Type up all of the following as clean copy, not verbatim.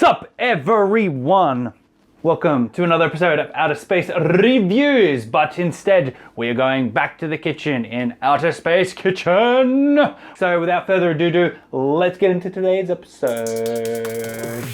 Sup everyone! Welcome to another episode of OuttaSpace Reviews, but instead we are going back to the kitchen in OuttaSpace Kitchen. So without further ado, let's get into today's episode.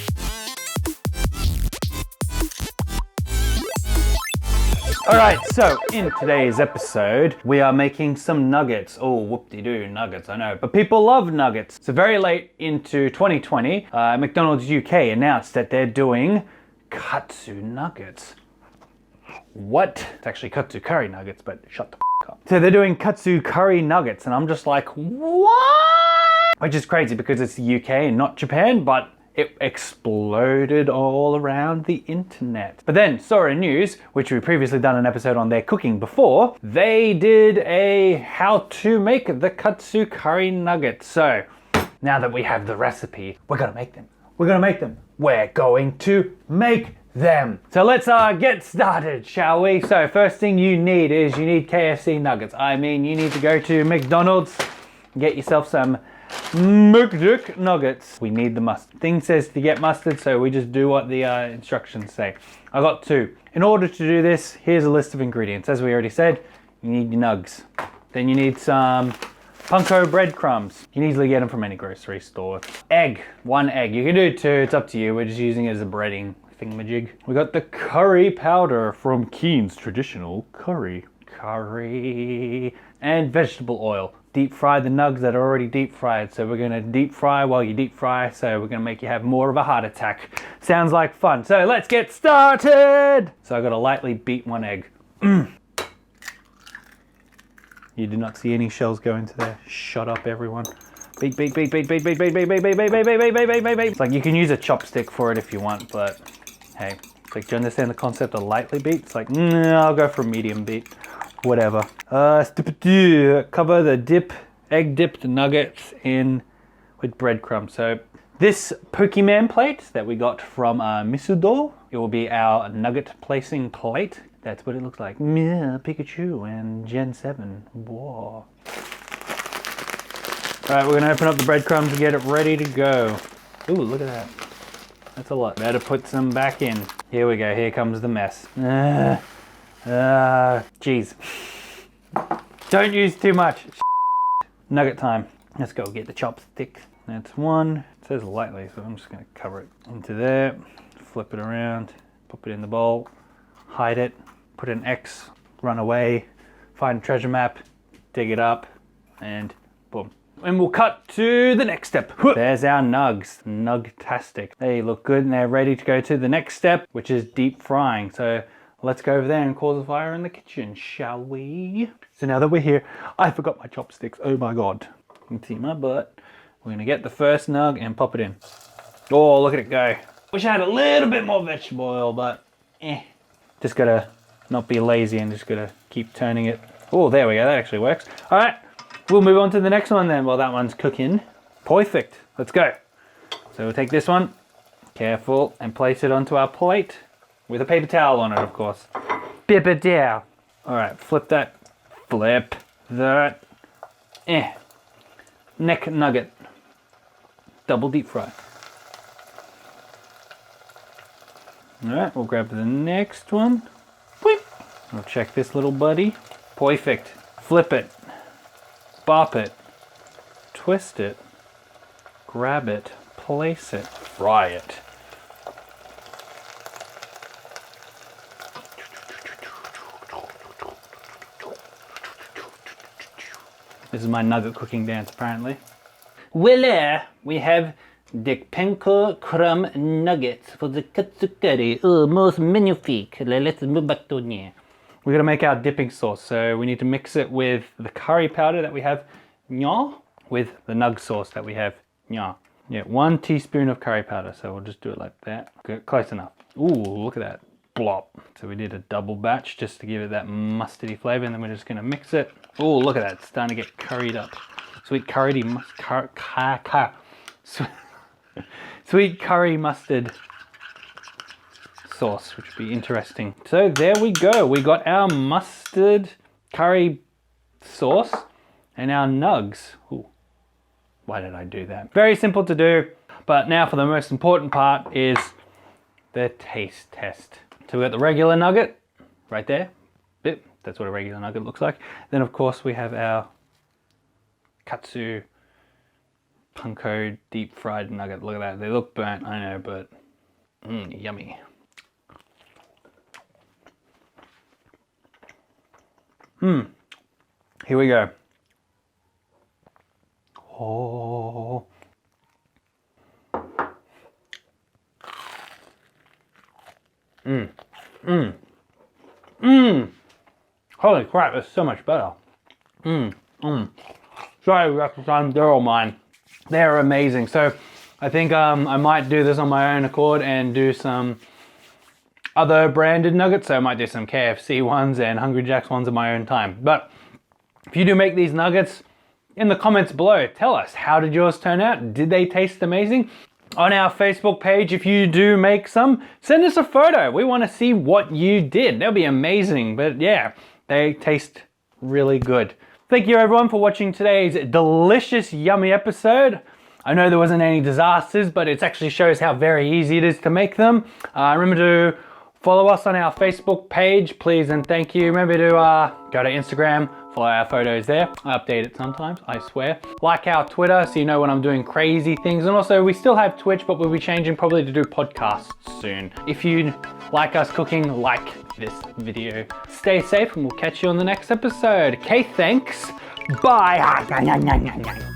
Alright, so in today's episode, we are making some nuggets. Oh, whoop-de-doo, nuggets, I know. But people love nuggets. So very late into 2020, McDonald's UK announced that they're doing Katsu nuggets. What? It's actually Katsu curry nuggets, but shut the f*** up. So they're doing Katsu curry nuggets, and I'm just like, what? Which is crazy because it's the UK and not Japan, but it exploded all around the internet. But then SoraNews, which we've previously done an episode on their cooking before, they did a how to make the Katsu curry nuggets. So now that we have the recipe, we're gonna make them. We're going to make them. So let's get started, shall we? So first thing you need is you need KFC nuggets. I mean, you need to go to McDonald's and get yourself some McChicken nuggets. We need the mustard. Thing says to get mustard, so we just do what the instructions say. I got two. In order to do this, here's a list of ingredients. As we already said, you need your nugs. Then you need some panko breadcrumbs. You can easily get them from any grocery store. Egg, one egg. You can do two, it's up to you. We're just using it as a breading thingamajig. We got the curry powder from Keen's Traditional Curry. And vegetable oil. Deep fry the nugs that are already deep fried. So we're gonna deep fry while you deep fry. So we're gonna make you have more of a heart attack. Sounds like fun. So let's get started. So I gotta lightly beat one egg. You did not see any shells go into there. Shut up, everyone. Beat. It's like you can use a chopstick for it if you want, but hey, it's like, do you understand the concept of lightly beat? It's like, I'll go for a medium beat. Whatever. Cover the egg dipped nuggets in with breadcrumbs. So this Pokemon plate that we got from Misudo, it will be our nugget placing plate. That's what it looks like. Yeah, Pikachu and Gen 7. Whoa. Alright, we're gonna open up the breadcrumbs and get it ready to go. Ooh, look at that. That's a lot. Better put some back in. Here we go, here comes the mess. Jeez. Don't use too much. Nugget time. Let's go get the chopstick. That's one. It says lightly, so I'm just gonna cover it into there. Flip it around, pop it in the bowl, hide it. Put an X, run away, find a treasure map, dig it up, and boom. And we'll cut to the next step. There's our nugs, nugtastic. They look good and they're ready to go to the next step, which is deep frying. So let's go over there and cause a fire in the kitchen, shall we? So now that we're here, I forgot my chopsticks, oh my God. You can see my butt. We're gonna get the first nug and pop it in. Oh, look at it go. Wish I had a little bit more vegetable oil, but just gotta not be lazy and just gotta keep turning it. Oh, there we go, that actually works. All right, we'll move on to the next one then while that one's cooking. Perfect, let's go. So we'll take this one, careful, and place it onto our plate with a paper towel on it, of course. Paper towel. All right, flip that, flip that. Neck nugget, double deep fry. All right, we'll grab the next one. Whip. We'll check this little buddy. Perfect. Flip it. Bop it. Twist it. Grab it. Place it. Fry it. This is my nugget cooking dance, apparently. Well, we have the panko crumb nuggets for the katsu curry. Oh, most magnifique. Let's move back to here. We're gonna make our dipping sauce, so we need to mix it with the curry powder that we have, with the nug sauce that we have, Yeah, 1 teaspoon of curry powder, so we'll just do it like that. Good, close enough. Ooh, look at that, blop. So we did a double batch just to give it that mustardy flavor, and then we're just gonna mix it. Oh, look at that, it's starting to get curried up. Sweet sweet curry mustard sauce, which would be interesting. So there we go. We got our mustard curry sauce and our nugs. Ooh, why did I do that? Very simple to do. But now for the most important part is the taste test. So we got the regular nugget right there. Yep, that's what a regular nugget looks like. Then of course we have our Katsu Panko deep fried nugget. Look at that. They look burnt, I know, but yummy. Here we go. Oh. Holy crap, it's so much better. Sorry, they're all mine. They're amazing. So I think I might do this on my own accord and do some other branded nuggets. So I might do some KFC ones and Hungry Jack's ones in my own time. But if you do make these nuggets, in the comments below, tell us, how did yours turn out? Did they taste amazing? On our Facebook page, if you do make some, send us a photo. We want to see what you did. That'll be amazing. But yeah, they taste really good. Thank you everyone for watching today's delicious, yummy episode. I know there wasn't any disasters, but it actually shows how very easy it is to make them. Remember to follow us on our Facebook page, please and thank you. Remember to go to Instagram, follow our photos there. I update it sometimes, I swear. Like our Twitter so you know when I'm doing crazy things. And also we still have Twitch, but we'll be changing probably to do podcasts soon. If you like us cooking, like this video. Stay safe and we'll catch you on the next episode. Okay, thanks. Bye.